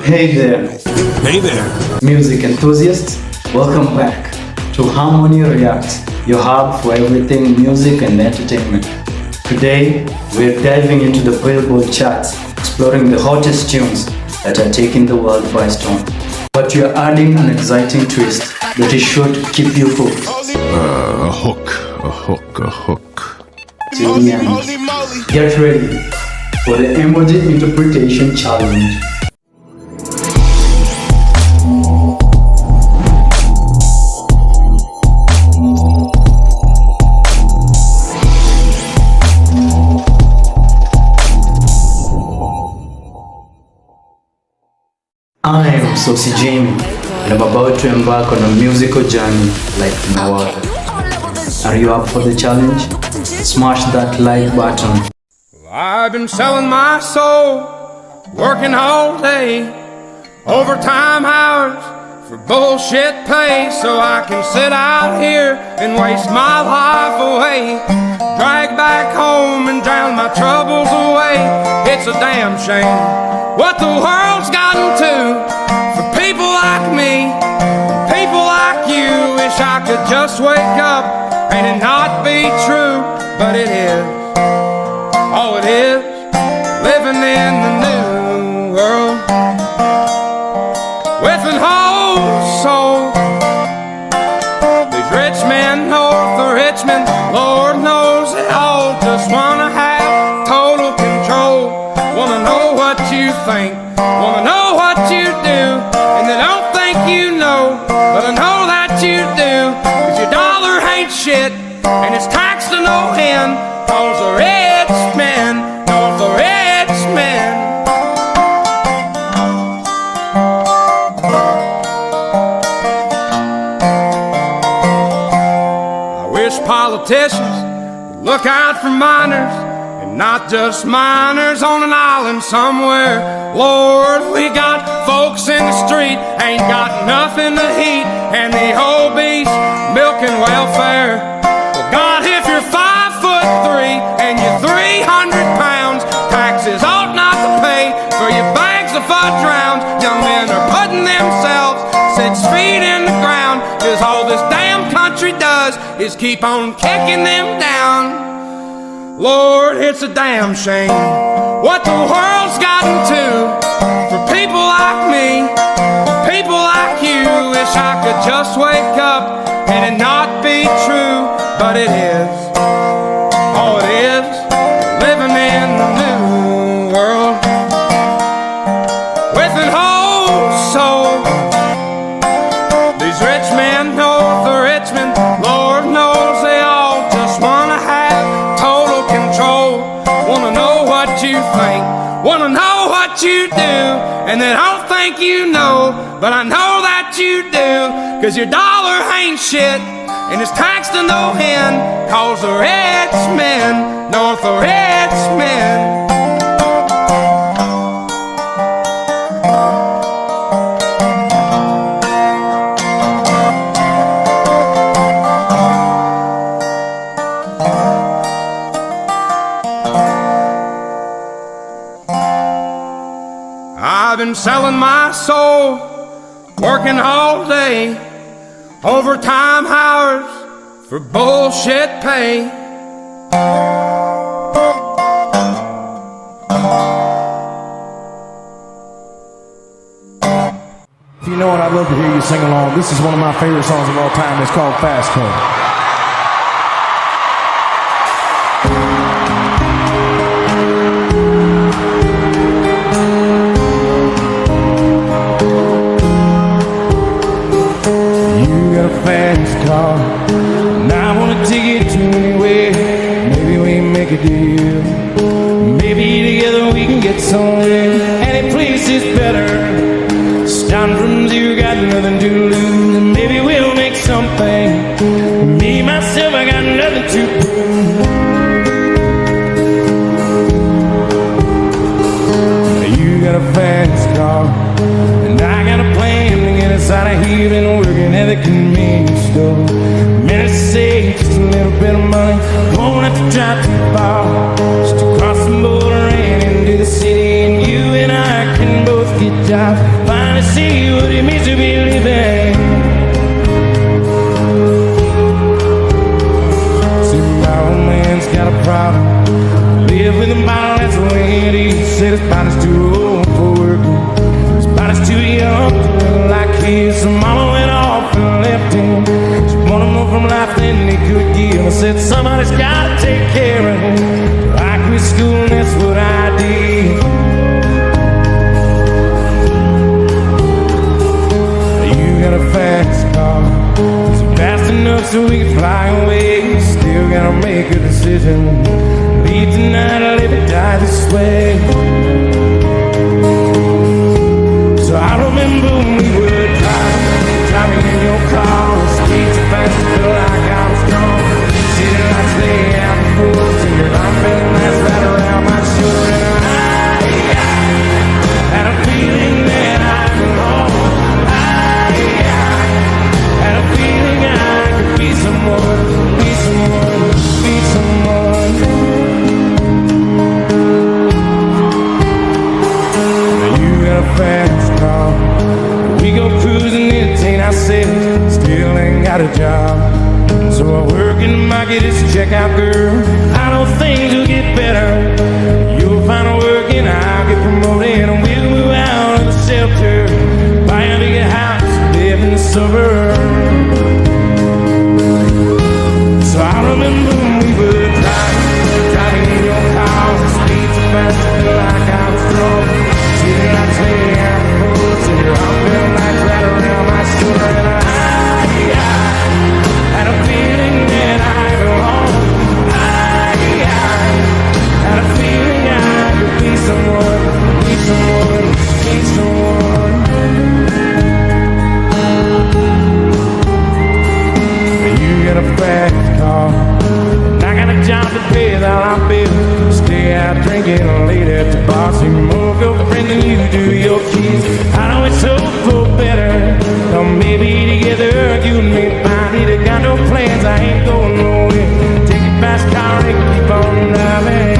Hey there. Hey there. Music enthusiasts, welcome back to Harmony React, your hub for everything music and entertainment. Today, we're diving into the Billboard charts, exploring the hottest tunes that are taking the world by storm. But we're adding an exciting twist that is sure to keep you hooked. A hook. Till the end. Get ready for the Emoji Interpretation Challenge. I am Saucy Jamie, and I'm about to embark on a musical journey like no other. Are you up for the challenge? Smash that like button. I've been selling my soul, working all day, overtime hours for bullshit pay, so I can sit out here and waste my life away, drag back home and drown my troubles away. It's a damn shame what the world's gotten to for people like me, people like you. Wish I could just wake up and it not be true, but it is. Oh, it is living in the new world with an whole soul. These rich men north of Richmond, Lord knows they all just wanna have total control. Wanna know what you think, wanna know what you do, and they don't think you know, but I know that you do. 'Cause your dollar ain't shit, and it's taxed to no end, 'cause the rich men, knows the rich men. I wish politicians would look out for minors, and not just minors on an island somewhere. Lord, we got folks in the street, ain't got nothing to eat, and the obese milking welfare. Well, God, if you're 5'3" and you're 300 pounds, taxes ought not to pay for your bags of fudge rounds. Young men are putting themselves 6 feet in the ground, 'cause all this damn country does is keep on kicking them down. Lord, it's a damn shame what the world's gotten to for people like me, people like you. Wish I could just wake up and it not be true, but it is. Oh, it is living in the new world with an whole soul. These rich men north of Richmond, Lord knows they all just wanna have total control. Wanna know what you think, wanna know what you do, and they don't think you know, but I know that you do. 'Cause your dollar ain't shit, and it's taxed to no end, 'cause the rich men, north of rich men. I've been selling my soul, working all day, overtime hours for bullshit pay. If you know it, I'd love to hear you sing along. This is one of my favorite songs of all time. It's called Fast Car. And I wanna take it to anywhere. Maybe we make a deal. Maybe together we can get somewhere. Any place is better. Starting from zero, got nothing to lose. And maybe we'll make something. Me, myself, I got nothing to prove. You got a fast car, and I got a plan to get us out of here. Been working at the convenience store. Minutes save just a little bit of money. Won't have to drive too far, just across the border and into the city. And you and I can both get jobs. life, finally see what it means to be living. See, my old man's got a problem. Live with a bottle, that's the way it is. Said his body's too old for working. His body's too young to live like his. So mama went off and left him. She wanted more from life than he could give. I said somebody's gotta take care of him. So I quit school and that's what I did. You got a fast car, is it fast enough so we can fly away? Still gotta make a decision. Leave tonight or live or die this way. So I remember when we were driving in your car. Speed so fast, I feel like I was drunk. City lights lay out before us, and your arm felt nice right around my shoulder. And I had a feeling that I belonged. Had a feeling I could be someone, be someone, be someone. You got a fast car. We go cruising, entertain ourselves. Still ain't got a job. So I work in the market as a checkout girl. I know things will get better. You'll find a work and I'll get promoted. And we'll move out of the shelter, buy a bigger house, live in the suburbs. So I remember when we were driving in your car. Speed so fast, I feel like I was drunk. City lights lay out before us, and your arm felt like right around my shoulder. And I had a feeling that I belonged. Had a feeling I could be someone, be someone, be someone. You got a fast car, and I got a job to pay all our bills. Stay out drinking late at the bar, see more girlfriend than you do your kids. I know it's hope for better, or maybe together you and me find it. I got no plans, I ain't going nowhere. Take a fast car and keep on driving.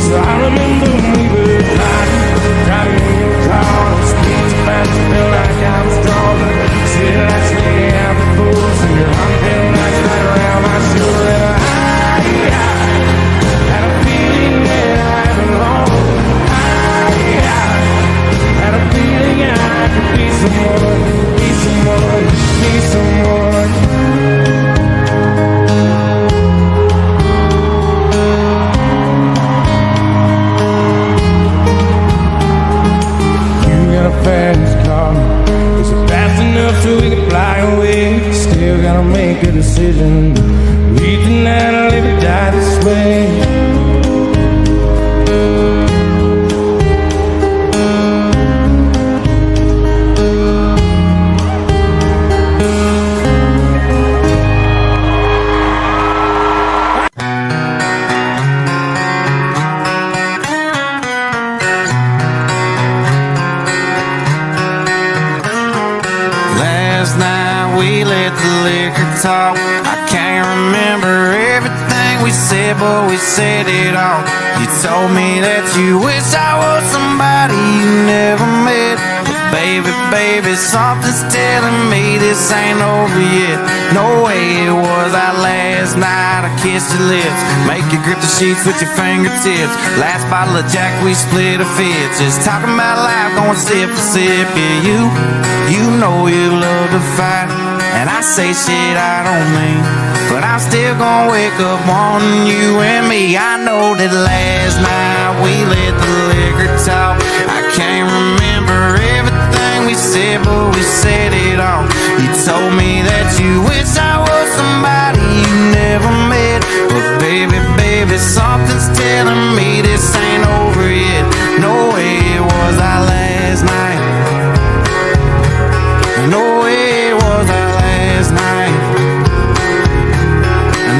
So I remember when we were driving in your car. Speed so fast, I felt like I was drunk. City lights lay out before us, and your arm felt like right around my shoulder. And I had a feeling that I belonged. Had a feeling I could be someone, be someone, be someone. You got a fast car, is it fast enough so we can fly away? Still gotta make a decision. Leave tonight or live or die this way. Last night we let the liquor talk. I can't remember everything we said, but we said it all. You told me that you wish I was somebody you never met. But baby, baby, something's telling me this ain't over yet. No way it was our last night. I kissed your lips, make you grip the sheets with your fingertips. Last bottle of Jack, we split a fifth. Just talking about life, going sip for sip. Yeah, you know you love to fight, and I say shit I don't mean, but I'm still gonna wake up wanting you and me. I know that last night we let the liquor talk. I can't remember everything we said, but we said it all. You told me that you wish I was somebody you never met. But baby, baby, something's telling me this ain't over yet. No way it was our last night. No way it was our last night.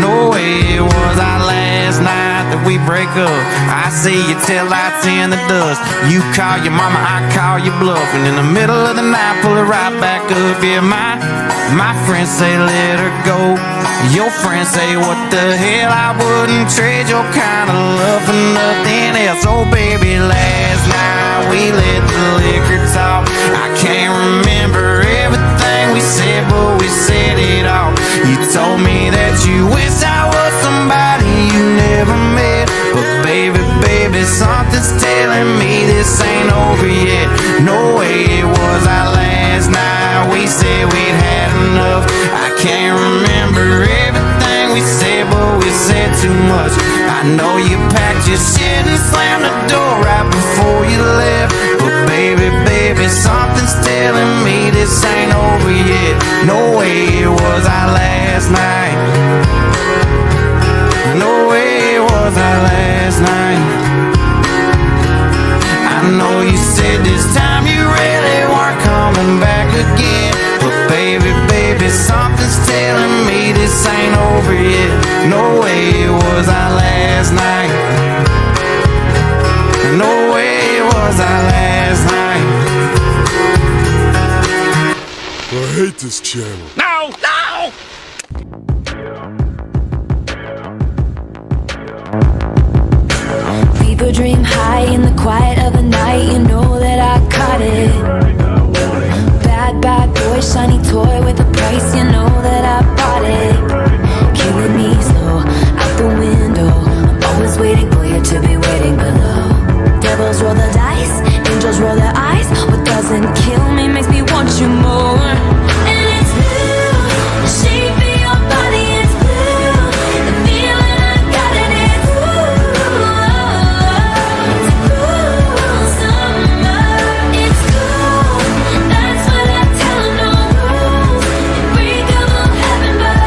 No way it was our last night that we break up. I see your taillights in the dust. You call your mama, I call your bluff, and in the middle of the night, pull it right back up. Yeah, my friends say let her go. Your friends say what the hell, I wouldn't trade your kind of love for nothing else. Oh baby, last night we let the liquor talk. I can't remember everything we said, but we said it all. You told me that you wish I was somebody you never met, but baby, something's telling me this ain't over yet. No way it was our last night. We said we'd had enough. I can't remember everything we said, but we said too much. I know you packed your shit and slammed the door right before you left, but baby, something's telling me this ain't over yet. No way it was our last night. No way it was our last night. I know you said this time you really weren't coming back again, but baby, something's telling me this ain't over yet. No way it was our last night. No way it was our last night. I hate this channel. No! Fever dream high in the quiet of the night. You know that I caught it. Bad boy, shiny toy with a price. You know that I bought it. Killing me slow, out the window. I'm always waiting for you to be waiting below. Devils roll the dice, angels roll their eyes. What doesn't kill me makes me want you more. And it's blue, the shape of your body is blue. The feeling I got it is it's cool summer. It's cool, that's what I tell them. No rules, unbreakable heaven, but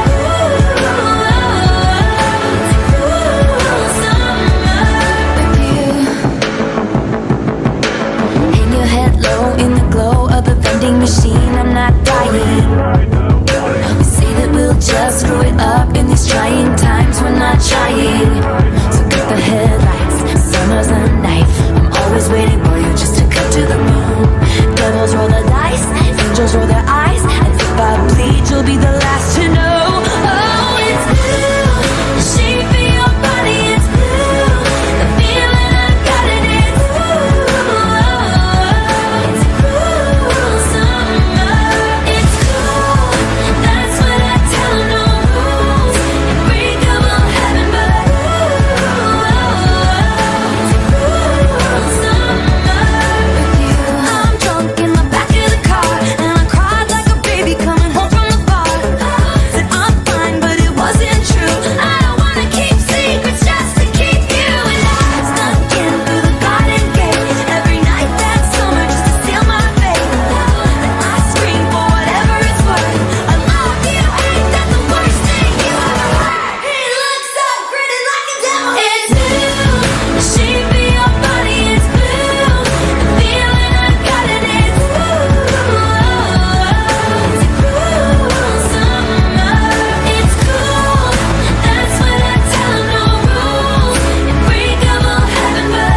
it's cool summer with you. Hang your head low in the glow of the vending machine. I'm not dying. We say that we'll just screw it up in these trying times. We're not trying. So cut the headlights. Summer's a knife. I'm always waiting for you just to cut to the moon. Devils roll the dice. Angels roll their eyes. And if I bleed, you'll be the last to know. Oh, it's blue. The shape of your body is blue. The feeling I got it is it's cool summer. It's cool, that's what I tell them. No rules, unbreakable heaven, but it's cool summer with you. I'm drunk in the back of the car, and I cried like a baby coming home from the bar. Said I'm fine, but it wasn't true. I don't wanna keep secrets just to keep you. And I snuck in through the garden gate every night that summer just to steal my fate. And I scream for whatever it's worth. I love you, ain't that the worst thing you ever heard? He looks so pretty like a devil. It's blue, the shape of your body is blue. The feeling I got it is it's cool summer. It's cool, that's what I tell them. No rules, unbreakable heaven, but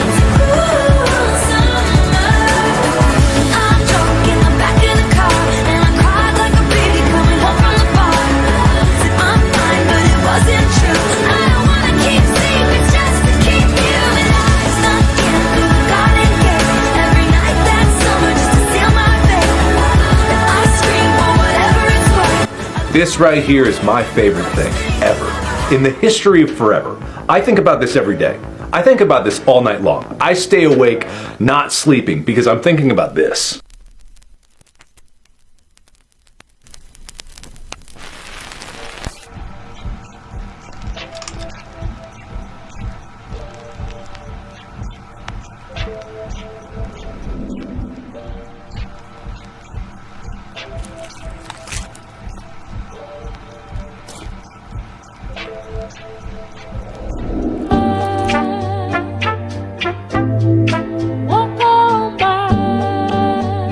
it's cool summer. I'm drunk in the back of the car, and I cried like a baby coming home from the bar. Said I'm fine, but it wasn't true. I don't wanna keep secrets just to keep you. And I snuck in through the garden gate every night that summer just to steal my fate. And I scream for whatever it's worth. This right here is my favorite thing ever. In the history of forever. I think about this every day. I think about this all night long. I stay awake, not sleeping, because I'm thinking about this. Walk on by.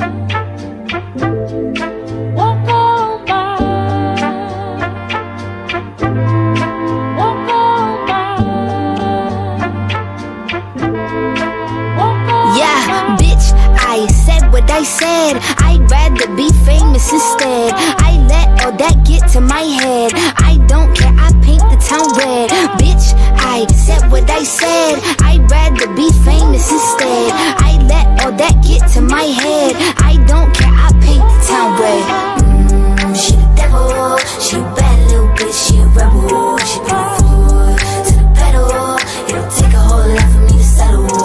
I said. I'd rather be famous instead. I let all that get to my head. I don't care, I paint the town red. Bitch, I said what I said. I'd rather be famous instead. I let all that get to my head. I don't care, I paint the town red. She the devil, she a bad little bitch, she a rebel. She put her foot to the pedal. It'll take a whole lot for me to settle.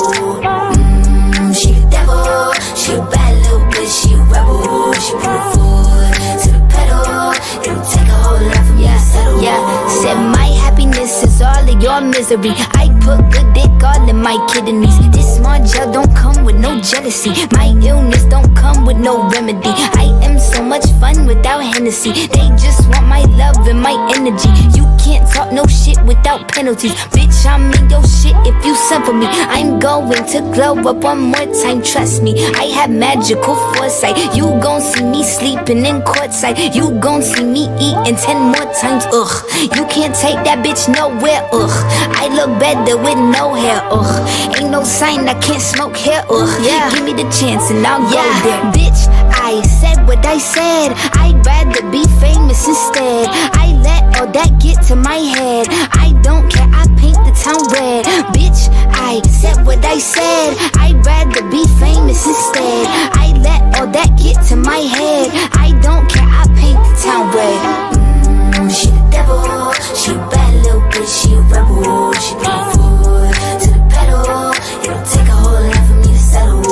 She the devil, she a bad little bitch, she a rebel. She put her foot to the pedal. It'll take a whole lot for me to settle. Yeah, said my happiness is all of your misery. I put good dick all in my kidneys. This small gel don't come with no jealousy. My illness don't come with no remedy. I am so much fun without Hennessy. They just want my love and my energy. You can't talk no shit without penalties. Bitch, I'm in your shit if you send for me. I'm going to glow up one more time, trust me. I have magical foresight. You gon' see me sleeping in courtside. You gon' see me eating 10 more times, ugh. You can't take that bitch nowhere, ugh. I look better with no hair, ugh. Ain't no sign I can't smoke hair, ugh. Yeah. Give me the chance and I'll go there. Bitch, I said what I said. I'd rather be famous instead. I let all that get to my head. I don't care, I paint the town red. Bitch, I said what I said. I'd rather be famous instead. I let all that get to my head. I don't care, I paint the town red. She the devil, she a bad little bitch, she a rebel. She put her foot to the pedal. It'll take a whole lot for me to settle.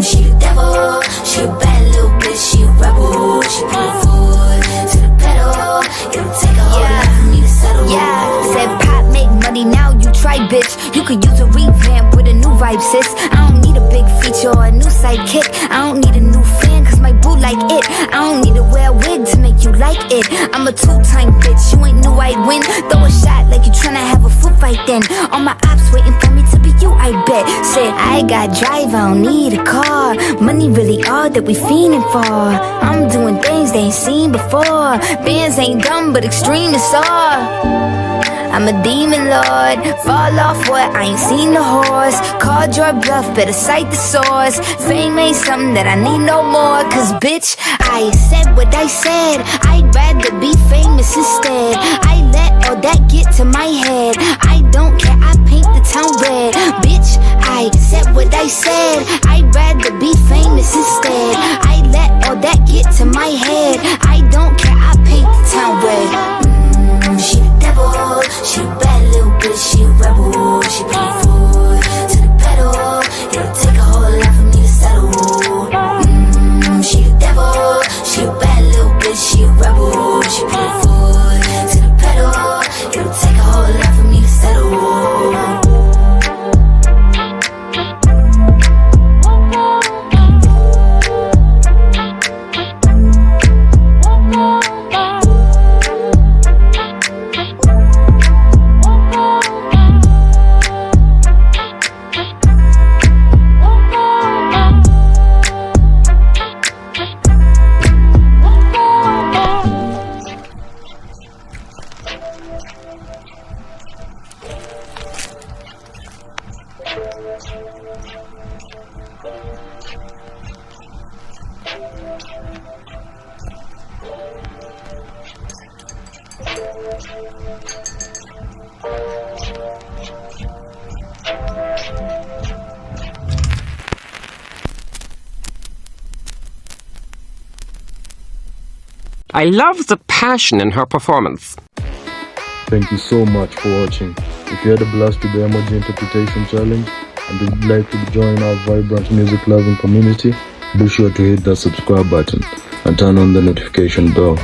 She the devil, she a bad little bitch, she a rebel. She put her foot to the pedal. It'll take a whole lot for me to settle. Yeah, said pop make money, now you try, bitch. You could use a revamp with a new vibe, sis. I don't need a big feature or a new sidekick. I don't need a new fan, cause my boo like it. I don't need to wear a wig to make you like it. I'm a two-time bitch, you ain't knew I'd win. Throw a shot like you tryna have a foot fight then. All my ops waiting for me to be you, I bet. Said I got drive, I don't need a car. Money really all that we fiending for. I'm doing things they ain't seen before. Bands ain't dumb but extreme is all. I'm a demon lord, fall off what, I ain't seen the horse. Called your bluff, better cite the source. Fame ain't something that I need no more. Cause bitch, I said what I said. I'd rather be famous instead. I let all that get to my head. I don't care, I paint the town red. Bitch, I said what I said. I'd rather be famous instead. I let all that get to my head. I don't care, I paint the town red. She the devil, she a bad little bitch, she a rebel. She put her foot to the pedal. It'll take a whole lot for me to settle. She the devil, she a bad little bitch, she a rebel. She put her foot to the pedal. It'll take a whole lot for me to settle. I love the passion in her performance. Thank you so much for watching. If you had a blast with the Emoji Interpretation Challenge and would like to join our vibrant music loving community, be sure to hit that subscribe button and turn on the notification bell.